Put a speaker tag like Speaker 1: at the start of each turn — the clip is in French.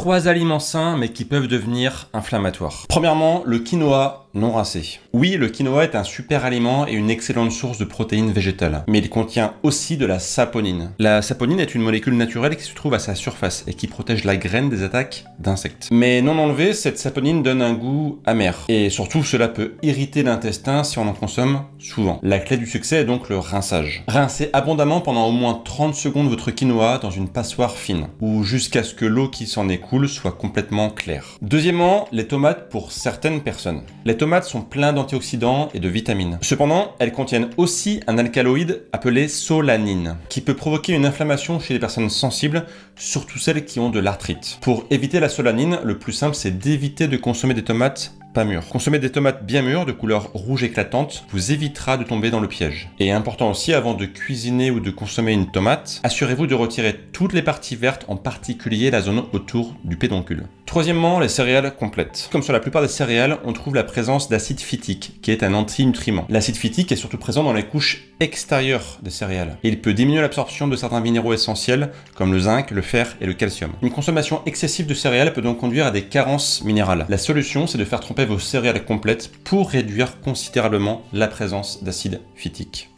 Speaker 1: 3 aliments sains mais qui peuvent devenir inflammatoires. Premièrement, le quinoa non rincé. Oui, le quinoa est un super aliment et une excellente source de protéines végétales, mais il contient aussi de la saponine. La saponine est une molécule naturelle qui se trouve à sa surface et qui protège la graine des attaques d'insectes. Mais non enlevée, cette saponine donne un goût amer. Et surtout, cela peut irriter l'intestin si on en consomme souvent. La clé du succès est donc le rinçage. Rincez abondamment pendant au moins 30 secondes votre quinoa dans une passoire fine, ou jusqu'à ce que l'eau qui s'en écoule soit complètement claire. Deuxièmement, les tomates pour certaines personnes. Les tomates sont pleines d'antioxydants et de vitamines. Cependant, elles contiennent aussi un alcaloïde appelé solanine, qui peut provoquer une inflammation chez les personnes sensibles, surtout celles qui ont de l'arthrite. Pour éviter la solanine, le plus simple c'est d'éviter de consommer des tomates pas mûres. Consommer des tomates bien mûres, de couleur rouge éclatante, vous évitera de tomber dans le piège. Et important aussi, avant de cuisiner ou de consommer une tomate, assurez-vous de retirer toutes les parties vertes, en particulier la zone autour du pédoncule. Troisièmement, les céréales complètes. Comme sur la plupart des céréales, on trouve la présence d'acide phytique, qui est un antinutriment. L'acide phytique est surtout présent dans les couches extérieures des céréales. Et il peut diminuer l'absorption de certains minéraux essentiels, comme le zinc, le fer et le calcium. Une consommation excessive de céréales peut donc conduire à des carences minérales. La solution, c'est de faire tremper vos céréales complètes pour réduire considérablement la présence d'acide phytique.